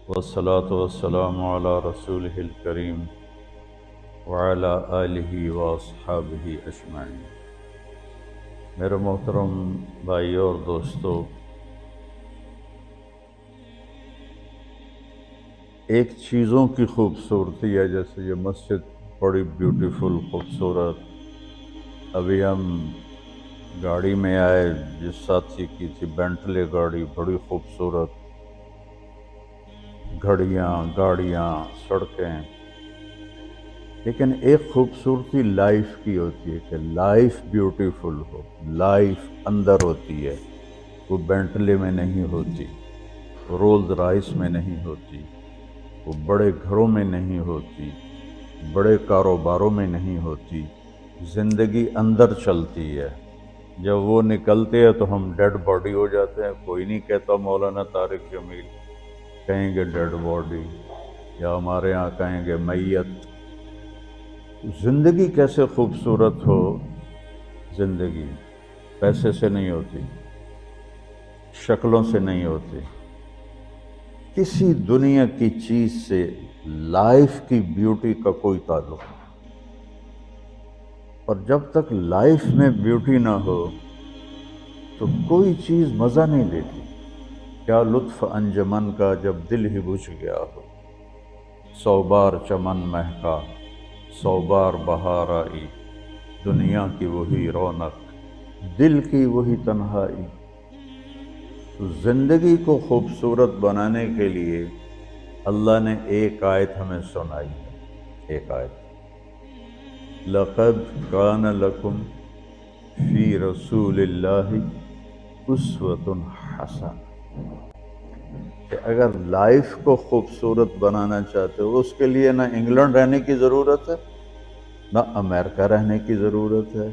والصلاة والسلام على رسوله الكريم وعلى آلہ واصحابہ اجمعین۔ میرے محترم بھائی اور دوستو، ایک چیزوں کی خوبصورتی ہے، جیسے یہ مسجد بڑی بیوٹیفل خوبصورت۔ ابھی ہم گاڑی میں آئے، جس ساتھی کی تھی بینٹلے گاڑی، بڑی خوبصورت گھڑیاں، گاڑیاں، سڑکیں۔ لیکن ایک خوبصورتی لائف کی ہوتی ہے کہ لائف بیوٹیفل ہو، لائف اندر ہوتی ہے، وہ بینٹلے میں نہیں ہوتی، رولز رائس میں نہیں ہوتی، وہ بڑے گھروں میں نہیں ہوتی، بڑے کاروباروں میں نہیں ہوتی۔ زندگی اندر چلتی ہے۔ جب وہ نکلتے ہیں تو ہم ڈیڈ باڈی ہو جاتے ہیں۔ کوئی نہیں کہتا مولانا طارق جمیل، کہیں گے ڈیڈ باڈی، یا ہمارے ہاں کہیں گے میت۔ زندگی کیسے خوبصورت ہو؟ زندگی پیسے سے نہیں ہوتی، شکلوں سے نہیں ہوتی، کسی دنیا کی چیز سے لائف کی بیوٹی کا کوئی تعلق نہیں۔ اور جب تک لائف میں بیوٹی نہ ہو تو کوئی چیز مزہ نہیں دیتی۔ کیا لطف انجمن کا جب دل ہی بجھ گیا ہو، 100 بار چمن مہکا، 100 بار بہار آئی، دنیا کی وہی رونق، دل کی وہی تنہائی۔ تو زندگی کو خوبصورت بنانے کے لیے اللہ نے ایک آیت ہمیں سنائی ہے، ایک آیت، لَقَدْ كَانَ لَكُمْ فِي رَسُولِ اللَّهِ أُسْوَةٌ حَسَنَةٌ، کہ اگر لائف کو خوبصورت بنانا چاہتے ہو، اس کے لیے نہ انگلینڈ رہنے کی ضرورت ہے، نہ امریکہ رہنے کی ضرورت ہے۔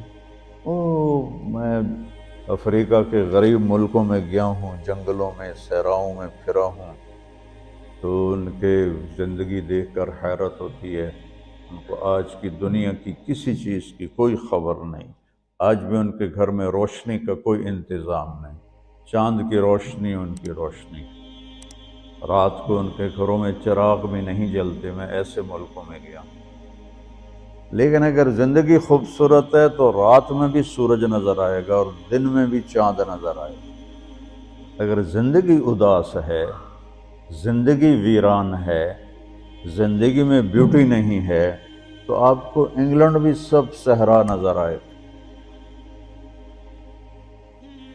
میں افریقہ کے غریب ملکوں میں گیا ہوں، جنگلوں میں، صحراؤں میں پھرا ہوں، تو ان کے زندگی دیکھ کر حیرت ہوتی ہے۔ ان کو آج کی دنیا کی کسی چیز کی کوئی خبر نہیں۔ آج بھی ان کے گھر میں روشنی کا کوئی انتظام نہیں، چاند کی روشنی ان کی روشنی، رات کو ان کے گھروں میں چراغ بھی نہیں جلتے۔ میں ایسے ملکوں میں گیا ہوں۔ لیکن اگر زندگی خوبصورت ہے تو رات میں بھی سورج نظر آئے گا اور دن میں بھی چاند نظر آئے گا۔ اگر زندگی اداس ہے، زندگی ویران ہے، زندگی میں بیوٹی نہیں ہے، تو آپ کو انگلینڈ بھی سب صحرا نظر آئے گا۔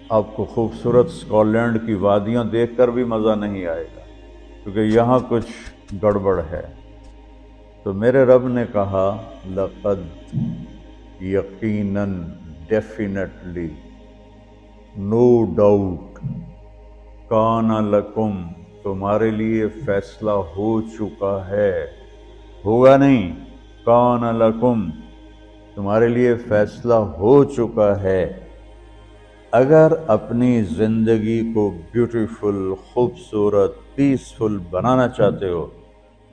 آپ کو خوبصورت اسکاٹ لینڈ کی وادیاں دیکھ کر بھی مزہ نہیں آئے گا، کیونکہ یہاں کچھ گڑبڑ ہے۔ تو میرے رب نے کہا، لقد، یقیناً، ڈیفینیٹلی، نو ڈاؤٹ، کان لکم، تمہارے لیے فیصلہ ہو چکا ہے، ہوگا نہیں، کان لکم، تمہارے لیے فیصلہ ہو چکا ہے۔ اگر اپنی زندگی کو بیوٹیفل، خوبصورت، پیسفل بنانا چاہتے ہو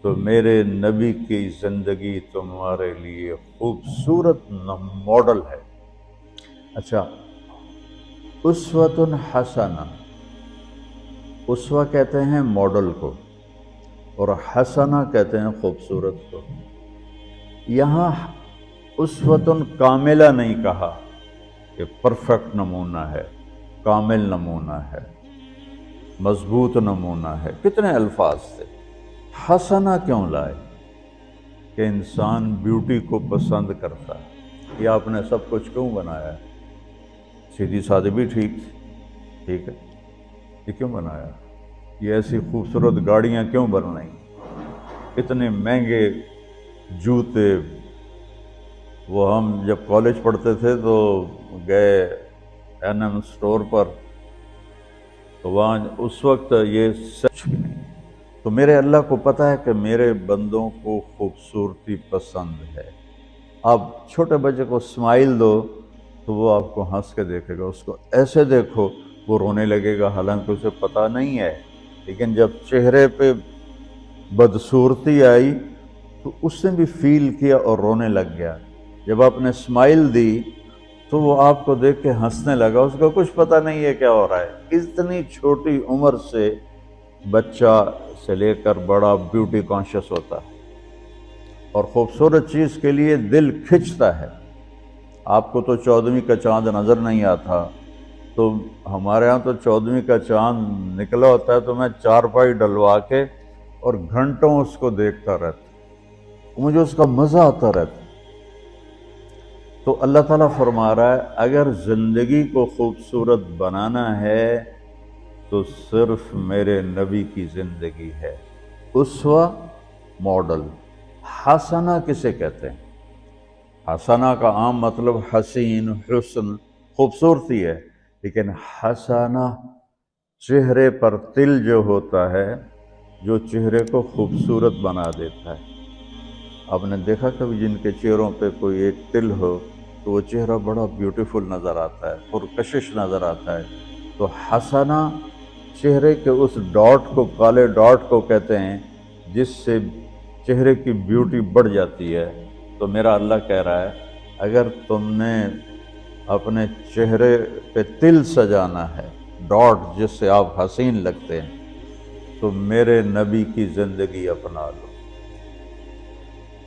تو میرے نبی کی زندگی تمہارے لیے خوبصورت ماڈل ہے۔ اچھا، اسوۃ حسنہ، اسوہ کہتے ہیں ماڈل کو، اور حسنہ کہتے ہیں خوبصورت کو۔ یہاں اسوۃ کاملہ نہیں کہا کہ پرفیکٹ نمونہ ہے، کامل نمونہ ہے، مضبوط نمونہ ہے، کتنے الفاظ تھے۔ حسنہ کیوں لائے؟ کہ انسان بیوٹی کو پسند کرتا ہے۔ یہ آپ نے سب کچھ کیوں بنایا ہے؟ سیدھی سادی بھی ٹھیک ہے، یہ کیوں بنایا؟ یہ ایسی خوبصورت گاڑیاں کیوں بن رہی؟ اتنے مہنگے جوتے۔ وہ ہم جب کالج پڑھتے تھے تو گئے این اسٹور پر، تو وہاں اس وقت یہ سچ بھی نہیں۔ تو میرے اللہ کو پتہ ہے کہ میرے بندوں کو خوبصورتی پسند ہے۔ آپ چھوٹے بچے کو اسمائل دو تو وہ آپ کو ہنس کے دیکھے گا، اس کو ایسے دیکھو وہ رونے لگے گا، حالانکہ اسے پتہ نہیں ہے۔ لیکن جب چہرے پہ بدصورتی آئی تو اس نے بھی فیل کیا اور رونے لگ گیا۔ جب آپ نے اسمائل دی تو وہ آپ کو دیکھ کے ہنسنے لگا، اس کو کچھ پتہ نہیں ہے کیا ہو رہا ہے۔ اتنی چھوٹی عمر سے بچہ سے لے کر بڑا بیوٹی کانشیس ہوتا ہے اور خوبصورت چیز کے لیے دل کھنچتا ہے۔ آپ کو تو 14ویں کا چاند نظر نہیں آتا، تو ہمارے ہاں تو 14ویں کا چاند نکلا ہوتا ہے تو میں چارپائی ڈلوا کے اور گھنٹوں اس کو دیکھتا رہتا، مجھے اس کا مزہ آتا رہتا۔ تو اللہ تعالیٰ فرما رہا ہے اگر زندگی کو خوبصورت بنانا ہے تو صرف میرے نبی کی زندگی ہے۔ اسوہ، ماڈل۔ حسنہ کسے کہتے ہیں؟ حسنہ کا عام مطلب حسین، حسن، خوبصورتی ہے، لیکن حسنہ چہرے پر تل جو ہوتا ہے، جو چہرے کو خوبصورت بنا دیتا ہے۔ آپ نے دیکھا کبھی جن کے چہروں پہ کوئی ایک تل ہو تو وہ چہرہ بڑا بیوٹیفل نظر آتا ہے، پرکشش نظر آتا ہے۔ تو حسنہ چہرے کے اس ڈاٹ کو، کالے ڈاٹ کو کہتے ہیں جس سے چہرے کی بیوٹی بڑھ جاتی ہے۔ تو میرا اللہ کہہ رہا ہے اگر تم نے اپنے چہرے پہ تل سجانا ہے، ڈاٹ جس سے آپ حسین لگتے ہیں، تو میرے نبی کی زندگی اپنا لو۔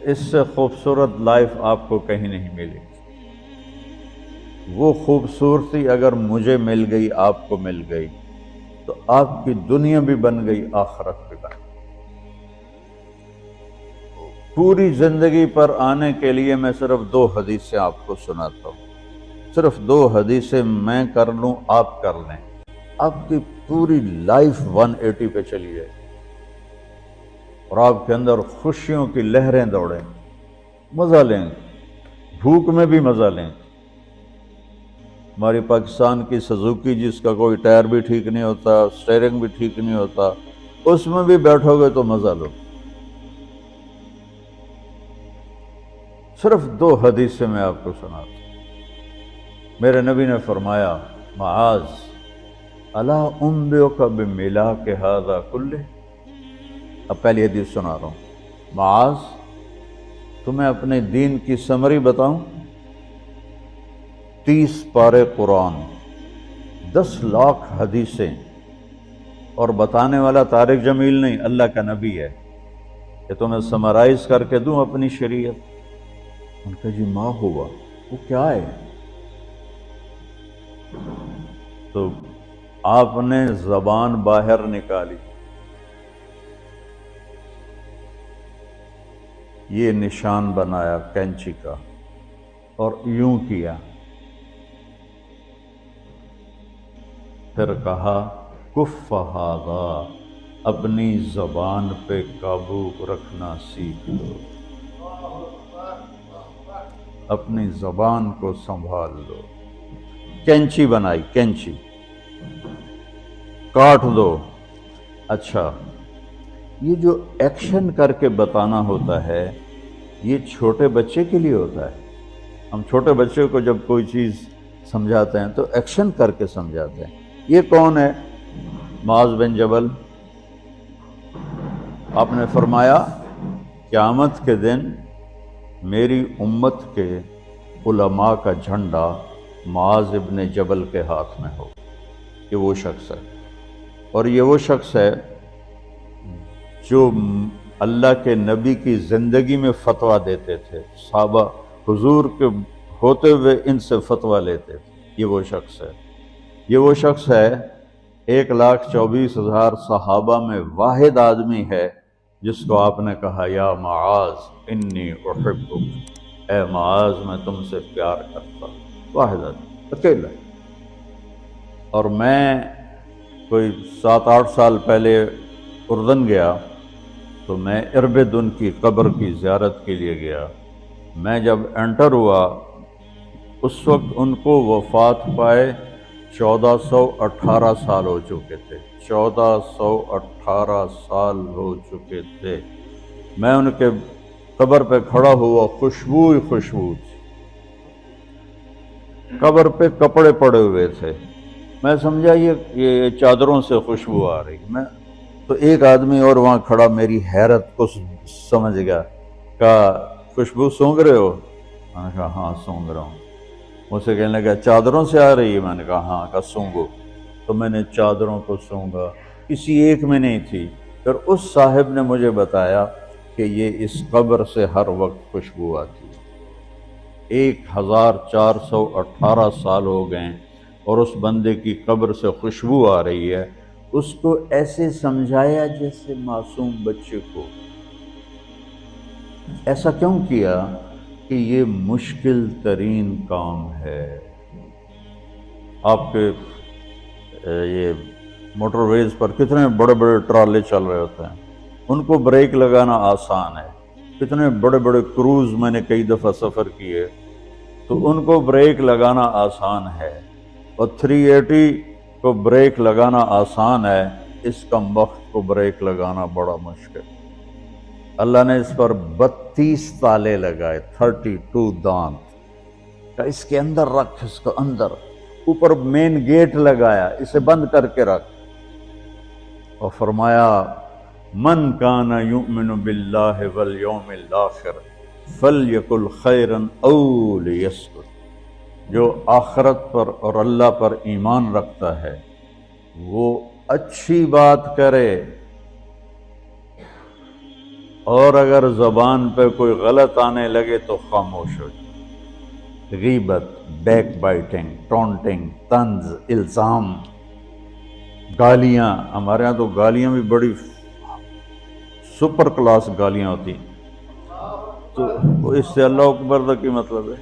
اس سے خوبصورت لائف آپ کو کہیں نہیں ملے گی۔ وہ خوبصورتی اگر مجھے مل گئی، آپ کو مل گئی، تو آپ کی دنیا بھی بن گئی، آخرت بھی بن گئی۔ پوری زندگی پر آنے کے لیے میں صرف 2 حدیثیں آپ کو سناتا ہوں، صرف 2 حدیثیں میں کر لوں، آپ کر لیں، آپ کی پوری لائف 180 پہ چلی جائے اور آپ کے اندر خوشیوں کی لہریں دوڑیں، مزہ لیں، بھوک میں بھی مزہ لیں۔ ہماری پاکستان کی سزوکی جس کا کوئی ٹائر بھی ٹھیک نہیں ہوتا، سٹیئرنگ بھی ٹھیک نہیں ہوتا، اس میں بھی بیٹھو گے تو مزہ لو۔ صرف 2 حدیثیں میں آپ کو سناتا ہوں۔ میرے نبی نے فرمایا معاذ الا انبئک بملاک ھذا کلہ۔ اب پہلی حدیث سنا رہا ہوں۔ معاذ تمہیں اپنے دین کی سمری بتاؤں؟ 30 پارے قرآن، 10 لاکھ حدیثیں، اور بتانے والا طارق جمیل نہیں، اللہ کا نبی ہے، کہ تمہیں سمرائز کر کے دوں اپنی شریعت۔ ان کا جی ما ہوا، وہ کیا ہے؟ تو آپ نے زبان باہر نکالی، یہ نشان بنایا کینچی کا اور یوں کیا، پھر کہا کف ھذا، اپنی زبان پہ قابو رکھنا سیکھ لو، اپنی زبان کو سنبھال لو۔ کینچی بنائی، کینچی، کاٹ دو۔ اچھا، یہ جو ایکشن کر کے بتانا ہوتا ہے یہ چھوٹے بچے کے لیے ہوتا ہے۔ ہم چھوٹے بچے کو جب کوئی چیز سمجھاتے ہیں تو ایکشن کر کے سمجھاتے ہیں۔ یہ کون ہے؟ معاذ بن جبل۔ آپ نے فرمایا قیامت کے دن میری امت کے علماء کا جھنڈا معاذ ابن جبل کے ہاتھ میں ہو۔ یہ وہ شخص ہے، اور یہ وہ شخص ہے جو اللہ کے نبی کی زندگی میں فتویٰ دیتے تھے، صحابہ حضور کے ہوتے ہوئے ان سے فتویٰ لیتے تھے۔ یہ وہ شخص ہے، یہ وہ شخص ہے 1,24,000 صحابہ میں واحد آدمی ہے جس کو آپ نے کہا یا معاذ انی احبک، اے معاذ میں تم سے پیار کرتا ہوں۔ واحد آدمی، اکیلا۔ اور میں کوئی 7-8 سال پہلے اردن گیا تو میں اربدن کی قبر کی زیارت کے لیے گیا۔ میں جب انٹر ہوا اس وقت ان کو وفات پائے 1418 سال ہو چکے تھے، 1418 سال ہو چکے تھے۔ میں ان کے قبر پہ کھڑا ہوا، خوشبو ہی خوشبو تھی، قبر پہ کپڑے پڑے ہوئے تھے۔ میں سمجھا یہ چادروں سے خوشبو آ رہی۔ میں تو ایک آدمی اور وہاں کھڑا میری حیرت کو سمجھ گیا، کہا خوشبو سونگ رہے ہو؟ میں نے کہا ہاں سونگ رہا ہوں۔ مجھ سے کہنے لگا چادروں سے آ رہی ہے؟ میں نے کہا ہاں۔ کہا سونگو۔ تو میں نے چادروں کو سونگا، کسی ایک میں نہیں تھی۔ پھر اس صاحب نے مجھے بتایا کہ یہ اس قبر سے ہر وقت خوشبو آتی ہے۔ 1418 سال ہو گئے اور اس بندے کی قبر سے خوشبو آ رہی ہے۔ اس کو ایسے سمجھایا جیسے معصوم بچے کو۔ ایسا کیوں کیا؟ کہ یہ مشکل ترین کام ہے۔ آپ کے یہ موٹر ویز پر کتنے بڑے بڑے ٹرالے چل رہے ہوتے ہیں، ان کو بریک لگانا آسان ہے۔ کتنے بڑے بڑے کروز میں نے کئی دفعہ سفر کیے تو ان کو بریک لگانا آسان ہے، اور 380 کو بریک لگانا آسان ہے، اس کا وقت کو بریک لگانا بڑا مشکل۔ اللہ نے اس پر 32 تالے لگائے، 32 دانت کا، اس کے اندر رکھ، اس کو اندر، اوپر مین گیٹ لگایا، اسے بند کر کے رکھ، اور فرمایا من کان یؤمن باللہ والیوم الآخر فلیقل خیرا او لیسکت، جو آخرت پر اور اللہ پر ایمان رکھتا ہے وہ اچھی بات کرے، اور اگر زبان پہ کوئی غلط آنے لگے تو خاموش ہو جائے۔ غیبت، بیک بائٹنگ، ٹونٹنگ، طنز، الزام، گالیاں، ہمارے ہاں تو گالیاں بھی بڑی سپر کلاس گالیاں ہوتی ہیں، تو اس سے اللہ اکبر کا کی مطلب ہے؟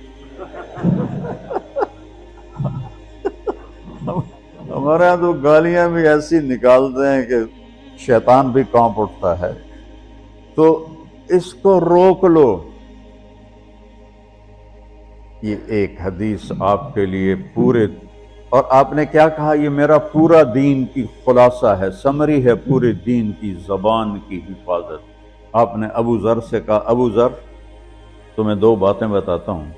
ہمارے ہاں تو گالیاں بھی ایسی نکالتے ہیں کہ شیطان بھی کانپ اٹھتا ہے۔ تو اس کو روک لو۔ یہ ایک حدیث آپ کے لیے پورے، اور آپ نے کیا کہا؟ یہ میرا پورا دین کی خلاصہ ہے، سمری ہے پورے دین کی، زبان کی حفاظت۔ آپ نے ابو ذر سے کہا ابو ذر تمہیں 2 باتیں بتاتا ہوں،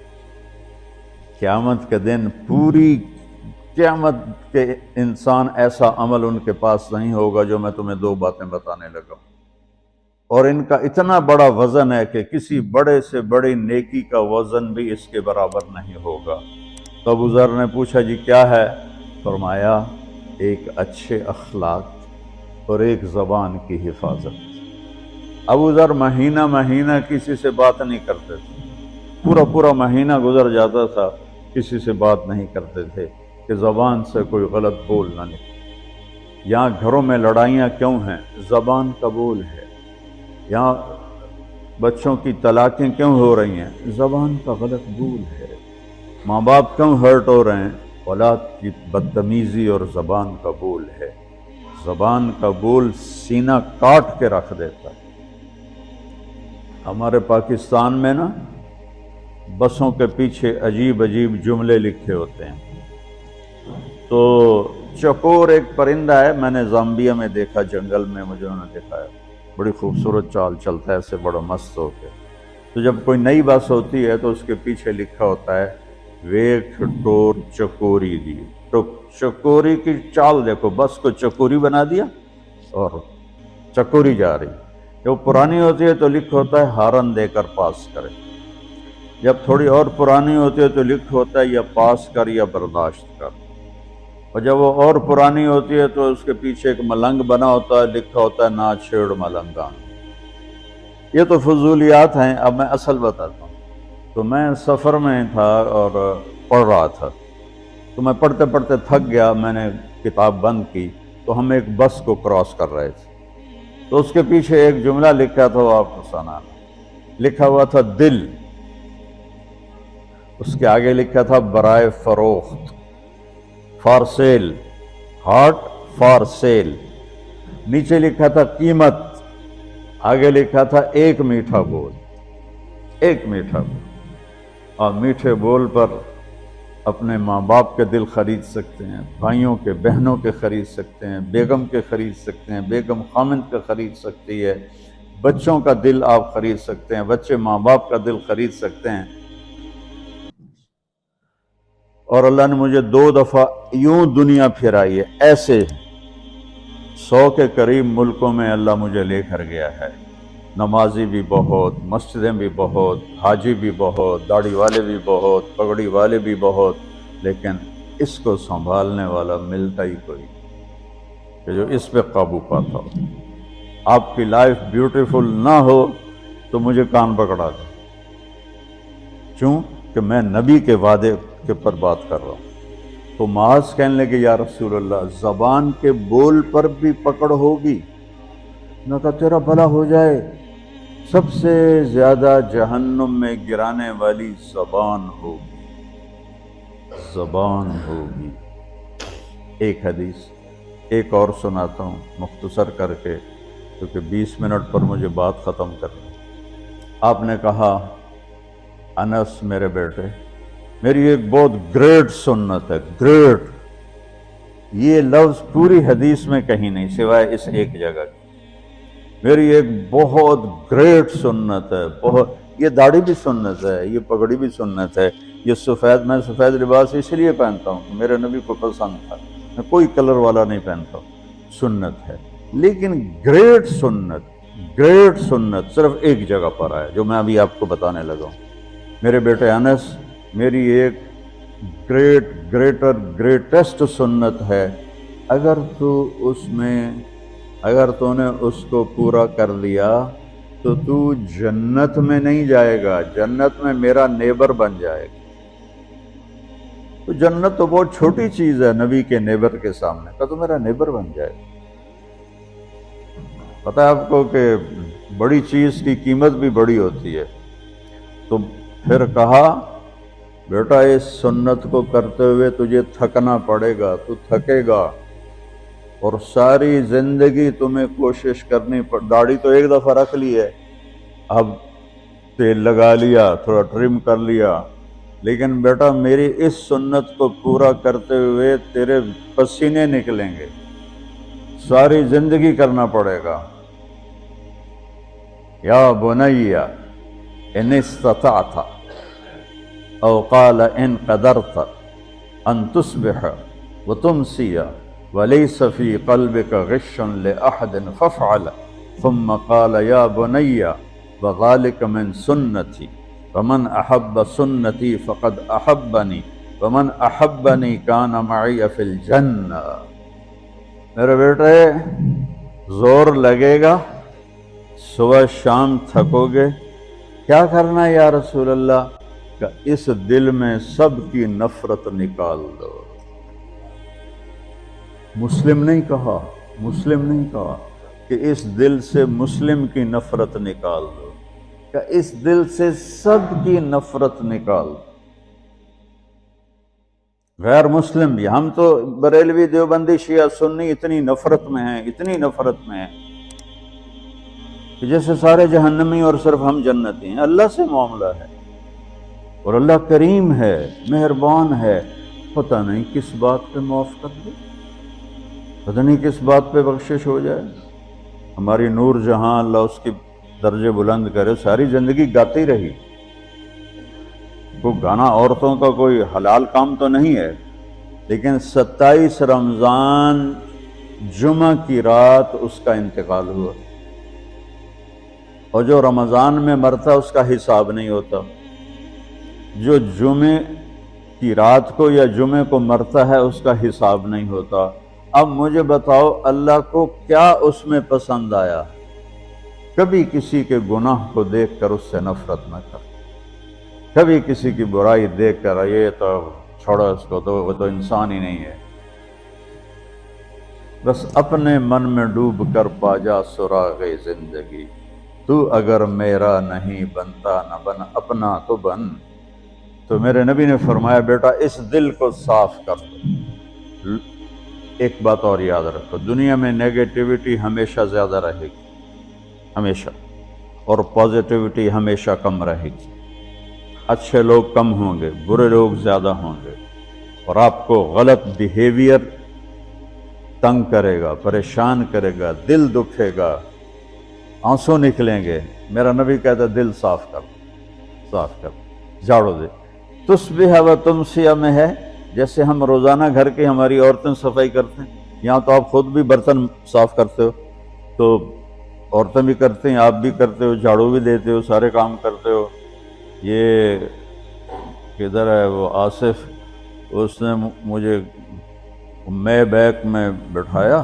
قیامت کے دن پوری قیامت کے انسان ایسا عمل ان کے پاس نہیں ہوگا جو میں تمہیں 2 باتیں بتانے لگا ہوں، اور ان کا اتنا بڑا وزن ہے کہ کسی بڑے سے بڑی نیکی کا وزن بھی اس کے برابر نہیں ہوگا۔ تو ابو ذر نے پوچھا جی کیا ہے؟ فرمایا ایک اچھے اخلاق اور ایک زبان کی حفاظت۔ ابو ذر مہینہ مہینہ کسی سے بات نہیں کرتے تھے، پورا مہینہ گزر جاتا تھا کسی سے بات نہیں کرتے تھے کہ زبان سے کوئی غلط بول نہ نکلے۔ یہاں گھروں میں لڑائیاں کیوں ہیں؟ زبان کا بول ہے۔ یہاں بچوں کی طلاقیں کیوں ہو رہی ہیں؟ زبان کا غلط بول ہے۔ ماں باپ کیوں ہرٹ ہو رہے ہیں؟ اولاد کی بدتمیزی اور زبان کا بول ہے۔ زبان کا بول سینہ کاٹ کے رکھ دیتا ہے۔ ہمارے پاکستان میں نا بسوں کے پیچھے عجیب عجیب جملے لکھے ہوتے ہیں۔ تو چکور ایک پرندہ ہے، میں نے زامبیا میں دیکھا، جنگل میں مجھے انہوں نے دکھایا، بڑی خوبصورت چال چلتا ہے ایسے بڑا مست ہو کے۔ تو جب کوئی نئی بس ہوتی ہے تو اس کے پیچھے لکھا ہوتا ہے ویک ٹور چکوری دی، تو چکوری کی چال دیکھو، بس کو چکوری بنا دیا اور چکوری جا رہی۔ جب پرانی ہوتی ہے تو لکھا ہوتا ہے ہارن دے کر پاس کرے، جب تھوڑی اور پرانی ہوتی ہے تو لکھا ہوتا ہے یا پاس کر یا برداشت کر، اور جب وہ اور پرانی ہوتی ہے تو اس کے پیچھے ایک ملنگ بنا ہوتا ہے، لکھا ہوتا ہے نا چھیڑ ملنگان۔ یہ تو فضولیات ہیں، اب میں اصل بتاتا ہوں۔ تو میں سفر میں تھا اور پڑھ رہا تھا، تو میں پڑھتے پڑھتے تھک گیا، میں نے کتاب بند کی، تو ہم ایک بس کو کراس کر رہے تھے، تو اس کے پیچھے ایک جملہ لکھا تھا، وہ آپ کو سنانا، لکھا ہوا تھا دل، اس کے آگے لکھا تھا برائے فروخت، for sale, heart for sale, نیچے لکھا تھا قیمت، آگے لکھا تھا ایک میٹھا بول، ایک میٹھا بول۔ اور میٹھے بول پر اپنے ماں باپ کے دل خرید سکتے ہیں، بھائیوں کے، بہنوں کے خرید سکتے ہیں، بیگم کے خرید سکتے ہیں، بیگم خامند کا خرید سکتی ہے، بچوں کا دل آپ خرید سکتے ہیں، بچے ماں باپ کا دل خرید سکتے ہیں۔ اور اللہ نے مجھے 2 دفعہ یوں دنیا پھرائی ہے، ایسے 100 کے قریب ملکوں میں اللہ مجھے لے کر گیا ہے، نمازی بھی بہت، مسجدیں بھی بہت، حاجی بھی بہت، داڑھی والے بھی بہت، پگڑی والے بھی بہت، لیکن اس کو سنبھالنے والا ملتا ہی کوئی۔ کہ جو اس پہ قابو پاتا ہو۔ آپ کی لائف بیوٹیفل نہ ہو تو مجھے کان پکڑا دے، کیوں کہ میں نبی کے وعدے کے پر بات کر رہا ہوں۔ تو معاذ کہنے لگے یا رسول اللہ زبان کے بول پر بھی پکڑ ہوگی؟ میں کہا تیرا بھلا ہو جائے، سب سے زیادہ جہنم میں گرانے والی زبان ہوگی، زبان ہوگی۔ ایک حدیث ایک اور سناتا ہوں مختصر کر کے، کیونکہ 20 منٹ پر مجھے بات ختم کرنی۔ آپ نے کہا انس میرے بیٹے، میری ایک بہت گریٹ سنت ہے، گریٹ، یہ لفظ پوری حدیث میں کہیں نہیں سوائے اس ایک جگہ کی۔ میری ایک بہت گریٹ سنت ہے، بہت، یہ داڑھی بھی سنت ہے، یہ پگڑی بھی سنت ہے، یہ سفید، میں سفید لباس اس لیے پہنتا ہوں کہ میرے نبی کو پسند تھا، میں کوئی کلر والا نہیں پہنتا ہوں، سنت ہے۔ لیکن گریٹ سنت صرف ایک جگہ پر ہے جو میں ابھی آپ کو بتانے لگا ہوں۔ میرے بیٹے انس، میری ایک گریٹسٹ سنت ہے، اگر تو نے اس کو پورا کر لیا تو جنت میں نہیں جائے گا، جنت میں میرا نیبر بن جائے گا۔ تو جنت تو بہت چھوٹی چیز ہے نبی کے نیبر کے سامنے، کہ تو میرا نیبر بن جائے گا۔ پتہ ہے آپ کو کہ بڑی چیز کی قیمت بھی بڑی ہوتی ہے۔ تو پھر کہا بیٹا اس سنت کو کرتے ہوئے تجھے تھکنا پڑے گا، تو تھکے گا، اور ساری زندگی تمہیں کوشش کرنی داڑھی تو ایک دفعہ رکھ لی ہے، اب تیل لگا لیا، تھوڑا ٹرم کر لیا، لیکن بیٹا میری اس سنت کو پورا کرتے ہوئے تیرے پسینے نکلیں گے، ساری زندگی کرنا پڑے گا۔ یا بنی ان استطعت او قال ان قدرت ان تصبح وتمسی وليس في قلبك غش لأحد فافعل، ثم قال يا بني وذلك من سنتي ومن أحب سنتي فقد أحبني ومن أحبني كان معي في الجنة۔ میرے بیٹے زور لگے گا، صبح شام تھکو گے، کیا کرنا ہے یا رسول اللہ؟ کہ اس دل میں سب کی نفرت نکال دو۔ مسلم نہیں کہا کہ اس دل سے مسلم کی نفرت نکال دو، کہ اس دل سے سب کی نفرت نکال دو۔ غیر مسلم بھی، ہم تو بریلوی دیوبندی شیعہ سنی اتنی نفرت میں ہیں کہ جیسے سارے جہنمی اور صرف ہم جنتی ہیں۔ اللہ سے معاملہ ہے، اور اللہ کریم ہے، مہربان ہے، پتہ نہیں کس بات پہ معاف کر دے، پتہ نہیں کس بات پہ بخشش ہو جائے۔ ہماری نور جہاں، اللہ اس کی درجے بلند کرے، ساری زندگی گاتی رہی۔ کوئی گانا عورتوں کا کوئی حلال کام تو نہیں ہے، لیکن 27 رمضان جمعہ کی رات اس کا انتقال ہوا، اور جو رمضان میں مرتا اس کا حساب نہیں ہوتا، جو جمعے کی رات کو یا جمعے کو مرتا ہے اس کا حساب نہیں ہوتا۔ اب مجھے بتاؤ اللہ کو کیا اس میں پسند آیا؟ کبھی کسی کے گناہ کو دیکھ کر اس سے نفرت نہ کر، کبھی کسی کی برائی دیکھ کر یہ تو چھوڑو اس کو، تو وہ تو انسان ہی نہیں ہے۔ بس اپنے من میں ڈوب کر پا جا سراغ زندگی، تو اگر میرا نہیں بنتا نہ بن اپنا تو بن۔ تو میرے نبی نے فرمایا بیٹا اس دل کو صاف کر دو۔ ایک بات اور یاد رکھو، دنیا میں نیگیٹیوٹی ہمیشہ زیادہ رہے گی، ہمیشہ، اور پازیٹیوٹی ہمیشہ کم رہے گی۔ اچھے لوگ کم ہوں گے، برے لوگ زیادہ ہوں گے، اور آپ کو غلط بیہیویئر تنگ کرے گا، پریشان کرے گا، دل دکھے گا، آنسو نکلیں گے۔ میرا نبی کہتا ہے دل صاف کر، جھاڑو دے۔ تصبح و تمسیہ میں ہے، جیسے ہم روزانہ گھر کی ہماری عورتیں صفائی کرتے ہیں، یہاں تو آپ خود بھی برتن صاف کرتے ہو، تو عورتیں بھی کرتے ہیں، آپ بھی کرتے ہو، جھاڑو بھی دیتے ہو، سارے کام کرتے ہو۔ یہ کدھر ہے وہ آصف، اس نے مجھے میں بیک میں بٹھایا،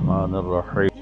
الرحمن الرحیم